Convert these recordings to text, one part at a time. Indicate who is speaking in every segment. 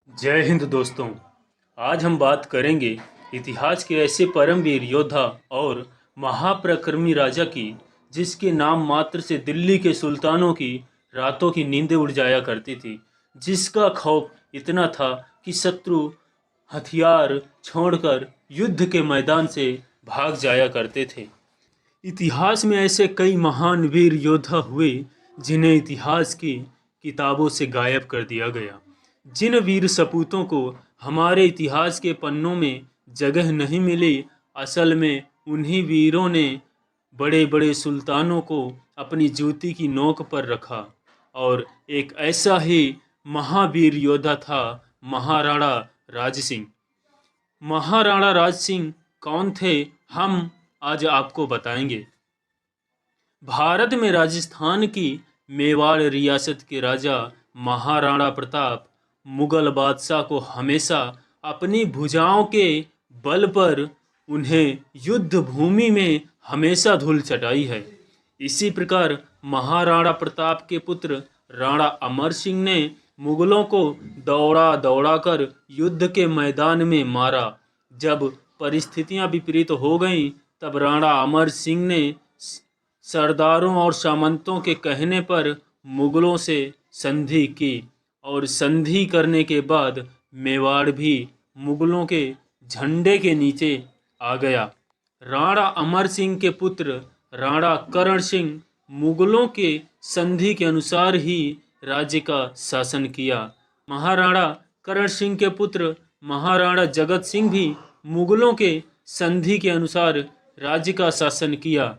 Speaker 1: जय हिंद दोस्तों। आज हम बात करेंगे इतिहास के ऐसे परमवीर योद्धा और महापराक्रमी राजा की जिसके नाम मात्र से दिल्ली के सुल्तानों की रातों की नींदें उड़ जाया करती थी, जिसका खौफ इतना था कि शत्रु हथियार छोड़कर युद्ध के मैदान से भाग जाया करते थे। इतिहास में ऐसे कई महान वीर योद्धा हुए जिन्हें इतिहास की किताबों से गायब कर दिया गया। जिन वीर सपूतों को हमारे इतिहास के पन्नों में जगह नहीं मिली, असल में उन्हीं वीरों ने बड़े बड़े सुल्तानों को अपनी जूती की नोक पर रखा। और एक ऐसा ही महावीर योद्धा था महाराणा राज सिंह। महाराणा राज सिंह कौन थे, हम आज आपको बताएंगे। भारत में राजस्थान की मेवाड़ रियासत के राजा महाराणा प्रताप मुगल बादशाह को हमेशा अपनी भुजाओं के बल पर उन्हें युद्ध भूमि में हमेशा धूल चटाई है। इसी प्रकार महाराणा प्रताप के पुत्र राणा अमर सिंह ने मुगलों को दौड़ा दौड़ा कर युद्ध के मैदान में मारा। जब परिस्थितियां विपरीत हो गईं, तब राणा अमर सिंह ने सरदारों और सामंतों के कहने पर मुगलों से संधि की और संधि करने के बाद मेवाड़ भी मुगलों के झंडे के नीचे आ गया। राणा अमर सिंह के पुत्र राणा करण सिंह मुगलों के संधि के अनुसार ही राज्य का शासन किया। महाराणा करण सिंह के पुत्र महाराणा जगत सिंह भी मुगलों के संधि के अनुसार राज्य का शासन किया।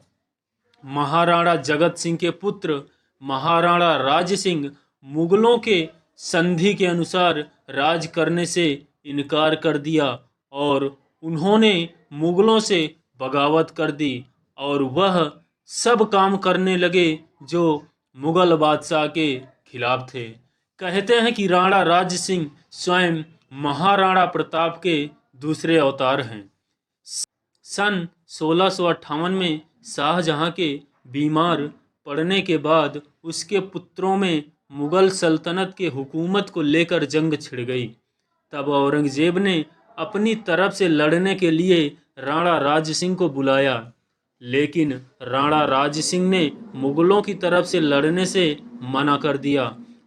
Speaker 1: महाराणा जगत सिंह के पुत्र महाराणा राज सिंह मुगलों के संधि के अनुसार राज करने से इनकार कर दिया और उन्होंने मुगलों से बगावत कर दी और वह सब काम करने लगे जो मुगल बादशाह के खिलाफ थे। कहते हैं कि राणा राज सिंह स्वयं महाराणा प्रताप के दूसरे अवतार हैं। सन 1658 में शाहजहां के बीमार पड़ने के बाद उसके पुत्रों में मुगल सल्तनत के हुकूमत को लेकर जंग छिड़ गई। तब औरंगजेब ने अपनी तरफ से लड़ने के लिए राणा राज सिंह को बुलाया, लेकिन राणा राज सिंह ने मुगलों की तरफ से लड़ने से मना कर दिया।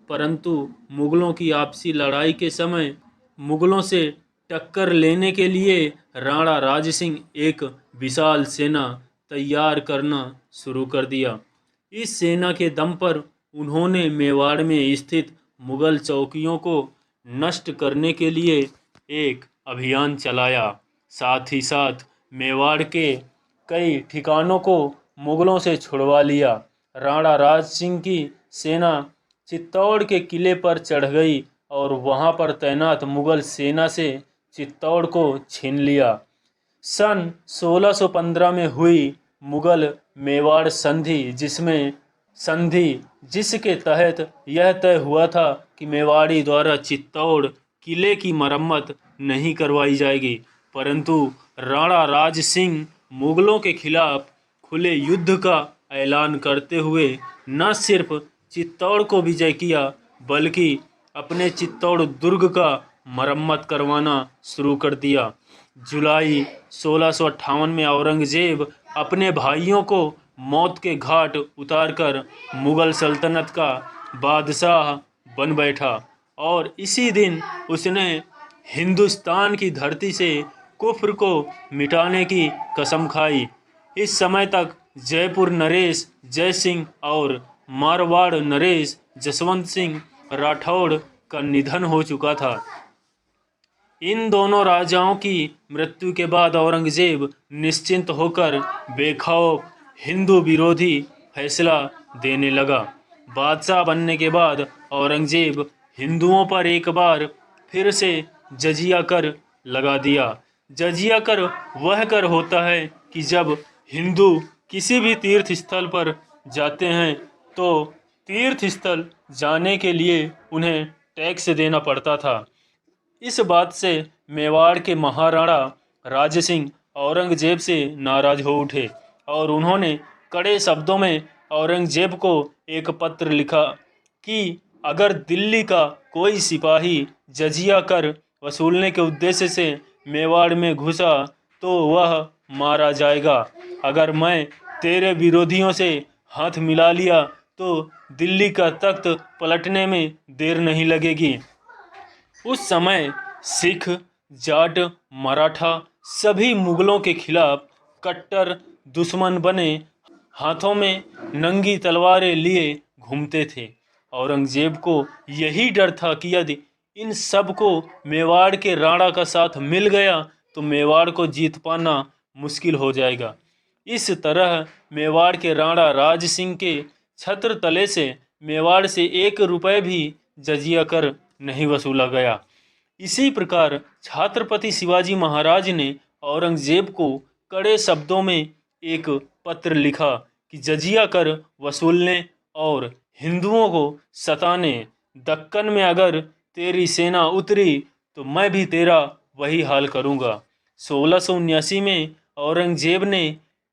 Speaker 1: परंतु मुगलों की आपसी लड़ाई के समय मुगलों से टक्कर लेने के लिए राणा राज सिंह एक विशाल सेना तैयार करना शुरू कर दिया। इस सेना के दम पर उन्होंने मेवाड़ में स्थित मुगल चौकियों को नष्ट करने के लिए एक अभियान चलाया। साथ ही साथ मेवाड़ के कई ठिकानों को मुगलों से छुड़वा लिया। राणा राज सिंह की सेना चित्तौड़ के किले पर चढ़ गई और वहां पर तैनात मुगल सेना से चित्तौड़ को छीन लिया। सन 1615 में हुई मुगल मेवाड़ संधि जिसके तहत यह तय हुआ था कि मेवाड़ी द्वारा चित्तौड़ किले की मरम्मत नहीं करवाई जाएगी, परंतु राणा राज सिंह मुगलों के खिलाफ खुले युद्ध का ऐलान करते हुए न सिर्फ चित्तौड़ को विजय किया, बल्कि अपने चित्तौड़ दुर्ग का मरम्मत करवाना शुरू कर दिया। जुलाई 1658 में औरंगजेब अपने भाइयों को मौत के घाट उतारकर मुगल सल्तनत का बादशाह बन बैठा और इसी दिन उसने हिंदुस्तान की धरती से कुफ्र को मिटाने की कसम खाई। इस समय तक जयपुर नरेश जय सिंह और मारवाड़ नरेश जसवंत सिंह राठौड़ का निधन हो चुका था। इन दोनों राजाओं की मृत्यु के बाद औरंगजेब निश्चिंत होकर बेखौफ हिंदू विरोधी फैसला देने लगा। बादशाह बनने के बाद औरंगजेब हिंदुओं पर एक बार फिर से जजिया कर लगा दिया। जजिया कर वह कर होता है कि जब हिंदू किसी भी तीर्थ स्थल पर जाते हैं तो तीर्थ स्थल जाने के लिए उन्हें टैक्स देना पड़ता था। इस बात से मेवाड़ के महाराणा राज सिंह औरंगजेब से नाराज हो उठे और उन्होंने कड़े शब्दों में औरंगजेब को एक पत्र लिखा कि अगर दिल्ली का कोई सिपाही जजिया कर वसूलने के उद्देश्य से मेवाड़ में घुसा तो वह मारा जाएगा। अगर मैं तेरे विरोधियों से हाथ मिला लिया तो दिल्ली का तख्त पलटने में देर नहीं लगेगी। उस समय सिख, जाट, मराठा सभी मुगलों के खिलाफ कट्टर दुश्मन बने हाथों में नंगी तलवारें लिए घूमते थे। औरंगजेब को यही डर था कि यदि इन सब को मेवाड़ के राणा का साथ मिल गया तो मेवाड़ को जीत पाना मुश्किल हो जाएगा। इस तरह मेवाड़ के राणा राज सिंह के छत्र तले से मेवाड़ से 1 रुपये भी जजिया कर नहीं वसूला गया। इसी प्रकार छत्रपति शिवाजी महाराज ने औरंगजेब को कड़े शब्दों में एक पत्र लिखा कि जजिया कर वसूलने और हिंदुओं को सताने दक्कन में अगर तेरी सेना उतरी तो मैं भी तेरा वही हाल करूँगा। 1679 में औरंगजेब ने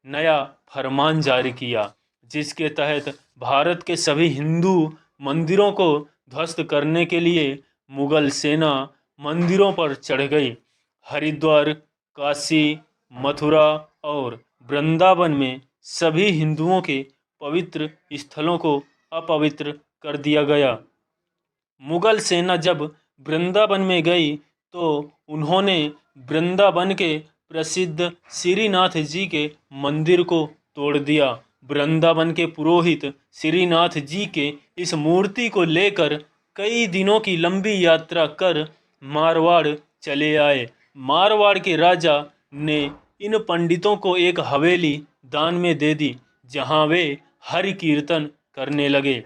Speaker 1: नया फरमान जारी किया जिसके तहत भारत के सभी हिंदू मंदिरों को ध्वस्त करने के लिए मुगल सेना मंदिरों पर चढ़ गई। हरिद्वार, काशी, मथुरा और वृंदावन में सभी हिंदुओं के पवित्र स्थलों को अपवित्र कर दिया गया। मुगल सेना जब वृंदावन में गई तो उन्होंने वृंदावन के प्रसिद्ध श्रीनाथ जी के मंदिर को तोड़ दिया। वृंदावन के पुरोहित श्रीनाथ जी के इस मूर्ति को लेकर कई दिनों की लंबी यात्रा कर मारवाड़ चले आए। मारवाड़ के राजा ने इन पंडितों को एक हवेली दान में दे दी जहां वे हरि कीर्तन करने लगे।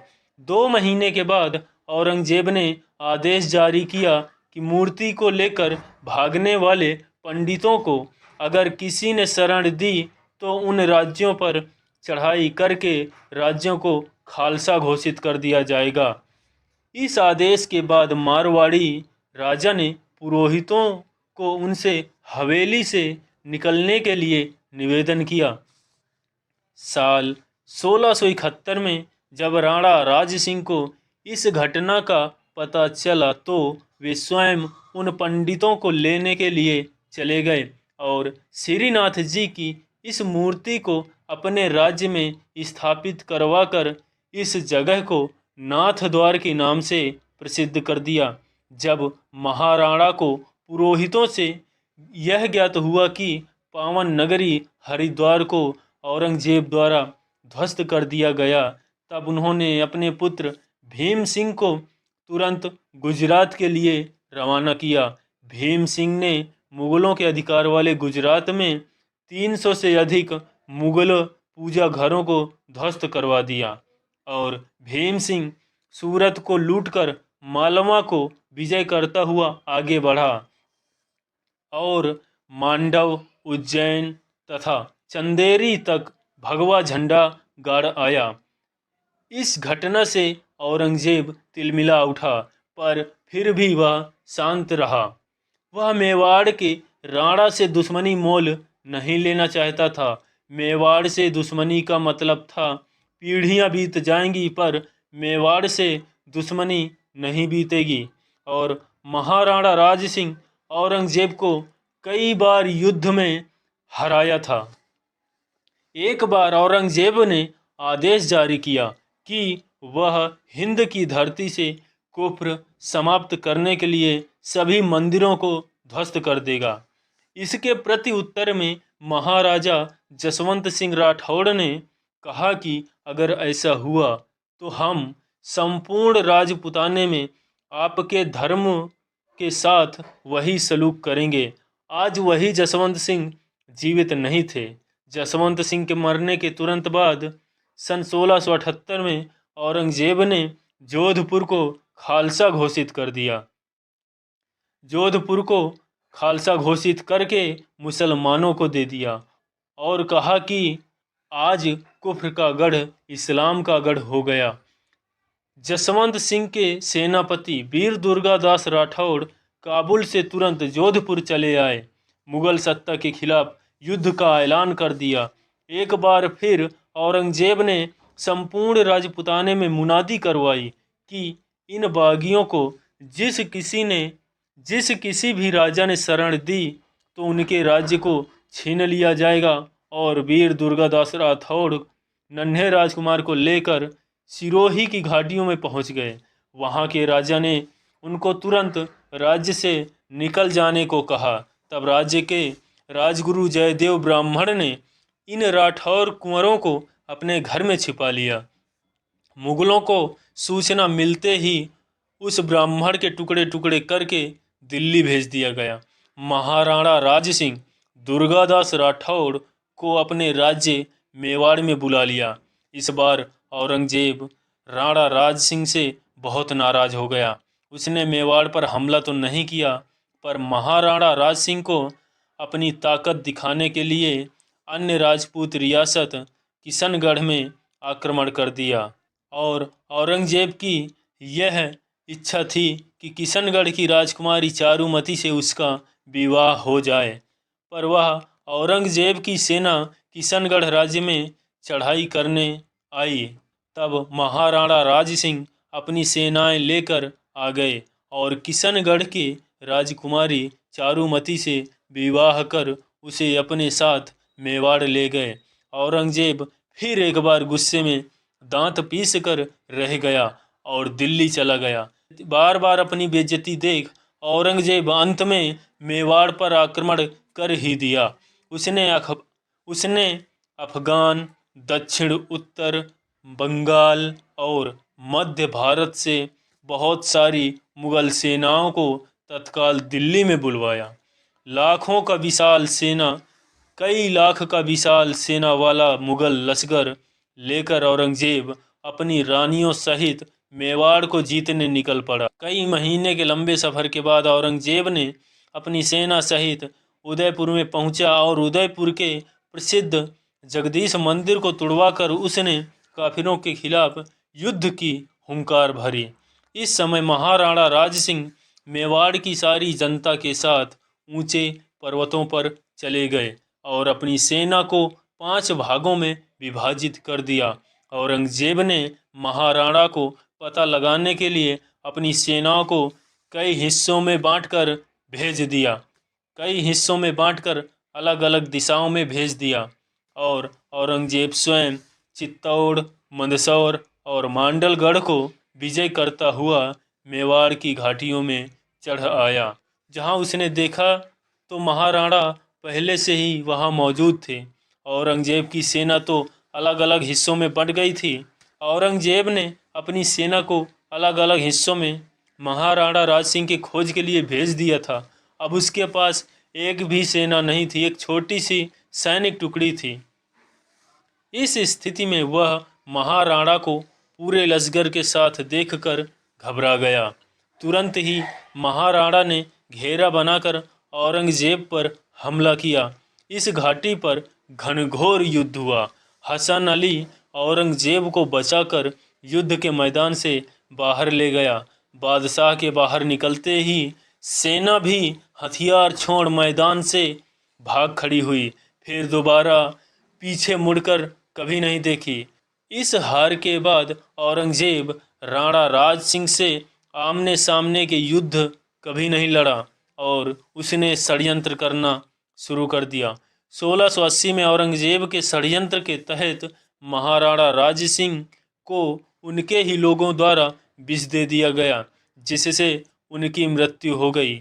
Speaker 1: 2 महीने के बाद औरंगजेब ने आदेश जारी किया कि मूर्ति को लेकर भागने वाले पंडितों को अगर किसी ने शरण दी तो उन राज्यों पर चढ़ाई करके राज्यों को खालसा घोषित कर दिया जाएगा। इस आदेश के बाद मारवाड़ी राजा ने पुरोहितों को उनसे हवेली से निकलने के लिए निवेदन किया। साल 1671 में जब राणा राज सिंह को इस घटना का पता चला तो वे स्वयं उन पंडितों को लेने के लिए चले गए और श्रीनाथ जी की इस मूर्ति को अपने राज्य में स्थापित करवाकर इस जगह को नाथ द्वार के नाम से प्रसिद्ध कर दिया। जब महाराणा को पुरोहितों से यह ज्ञात हुआ कि पावन नगरी हरिद्वार को औरंगजेब द्वारा ध्वस्त कर दिया गया तब उन्होंने अपने पुत्र भीम सिंह को तुरंत गुजरात के लिए रवाना किया। भीम सिंह ने मुगलों के अधिकार वाले गुजरात में 300 से अधिक मुगल पूजा घरों को ध्वस्त करवा दिया और भीम सिंह सूरत को लूटकर मालवा को विजय करता हुआ आगे बढ़ा और मांडव, उज्जैन तथा चंदेरी तक भगवा झंडा गाड़ आया। इस घटना से औरंगजेब तिलमिला उठा पर फिर भी वह शांत रहा। वह मेवाड़ के राणा से दुश्मनी मोल नहीं लेना चाहता था। मेवाड़ से दुश्मनी का मतलब था पीढ़ियां बीत जाएंगी पर मेवाड़ से दुश्मनी नहीं बीतेगी। और महाराणा राज सिंह औरंगजेब को कई बार युद्ध में हराया था। एक बार औरंगजेब ने आदेश जारी किया कि वह हिंद की धरती से कुफ्र समाप्त करने के लिए सभी मंदिरों को ध्वस्त कर देगा। इसके प्रति उत्तर में महाराजा जसवंत सिंह राठौड़ ने कहा कि अगर ऐसा हुआ तो हम संपूर्ण राजपुताने में आपके धर्म के साथ वही सलूक करेंगे। आज वही जसवंत सिंह जीवित नहीं थे। जसवंत सिंह के मरने के तुरंत बाद सन 1678 में औरंगजेब ने जोधपुर को खालसा घोषित कर दिया। जोधपुर को खालसा घोषित करके मुसलमानों को दे दिया और कहा कि आज कुफ्र का गढ़ इस्लाम का गढ़ हो गया। जसवंत सिंह के सेनापति वीर दुर्गादास राठौड़ काबुल से तुरंत जोधपुर चले आए। मुगल सत्ता के खिलाफ युद्ध का ऐलान कर दिया। एक बार फिर औरंगजेब ने संपूर्ण राजपुताने में मुनादी करवाई कि इन बागियों को जिस किसी भी राजा ने शरण दी तो उनके राज्य को छीन लिया जाएगा। और वीर दुर्गादास राठौड़ नन्हे राजकुमार को लेकर सिरोही की घाटियों में पहुंच गए। वहां के राजा ने उनको तुरंत राज्य से निकल जाने को कहा। तब राज्य के राजगुरु जयदेव ब्राह्मण ने इन राठौर कुंवरों को अपने घर में छिपा लिया। मुगलों को सूचना मिलते ही उस ब्राह्मण के टुकड़े टुकड़े करके दिल्ली भेज दिया गया। महाराणा राज सिंह दुर्गादास राठौड़ को अपने राज्य मेवाड़ में बुला लिया। इस बार औरंगजेब राणा राज सिंह से बहुत नाराज हो गया। उसने मेवाड़ पर हमला तो नहीं किया, पर महाराणा राज सिंह को अपनी ताकत दिखाने के लिए अन्य राजपूत रियासत किशनगढ़ में आक्रमण कर दिया। और औरंगजेब की यह इच्छा थी कि किशनगढ़ की राजकुमारी चारुमती से उसका विवाह हो जाए, पर वह औरंगजेब की सेना किशनगढ़ राज्य में चढ़ाई करने आई। तब महाराणा राज सिंह अपनी सेनाएं लेकर आ गए और किशनगढ़ की राजकुमारी चारुमती से विवाह कर उसे अपने साथ मेवाड़ ले गए। औरंगजेब फिर एक बार गुस्से में दांत पीस कर रह गया और दिल्ली चला गया। बार बार अपनी बेइज्जती देख औरंगजेब अंत में मेवाड़ पर आक्रमण कर ही दिया। उसने अफगान, दक्षिण उत्तर बंगाल और मध्य भारत से बहुत सारी मुगल सेनाओं को तत्काल दिल्ली में बुलवाया। कई लाख का विशाल सेना वाला मुगल लश्कर लेकर औरंगजेब अपनी रानियों सहित मेवाड़ को जीतने निकल पड़ा। कई महीने के लंबे सफर के बाद औरंगजेब ने अपनी सेना सहित उदयपुर में पहुंचा और उदयपुर के प्रसिद्ध जगदीश मंदिर को तुड़वाकर उसने काफिरों के खिलाफ युद्ध की हुंकार भरी। इस समय महाराणा राज सिंह मेवाड़ की सारी जनता के साथ ऊंचे पर्वतों पर चले गए और अपनी सेना को 5 भागों में विभाजित कर दिया। औरंगजेब ने महाराणा को पता लगाने के लिए अपनी सेनाओं को कई हिस्सों में बांटकर अलग अलग दिशाओं में भेज दिया। और औरंगजेब स्वयं चित्तौड़, मंदसौर और मांडलगढ़ को विजय करता हुआ मेवाड़ की घाटियों में चढ़ आया। जहां उसने देखा तो महाराणा पहले से ही वहां मौजूद थे। औरंगजेब की सेना तो अलग अलग हिस्सों में बंट गई थी। औरंगजेब ने अपनी सेना को अलग अलग हिस्सों में महाराणा राज सिंह की खोज के लिए भेज दिया था। अब उसके पास एक भी सेना नहीं थी, एक छोटी सी सैनिक टुकड़ी थी। इस स्थिति में वह महाराणा को पूरे लश्कर के साथ देखकर घबरा गया। तुरंत ही महाराणा ने घेरा बनाकर औरंगजेब पर हमला किया। इस घाटी पर घनघोर युद्ध हुआ। हसन अली औरंगजेब को बचाकर युद्ध के मैदान से बाहर ले गया। बादशाह के बाहर निकलते ही सेना भी हथियार छोड़ मैदान से भाग खड़ी हुई, फिर दोबारा पीछे मुड़कर कभी नहीं देखी। इस हार के बाद औरंगजेब राणा राज सिंह से आमने सामने के युद्ध कभी नहीं लड़ा और उसने षड्यंत्र करना शुरू कर दिया। 1680 में औरंगजेब के षड्यंत्र के तहत महाराणा राज सिंह को उनके ही लोगों द्वारा विष दे दिया गया, जिससे उनकी मृत्यु हो गई।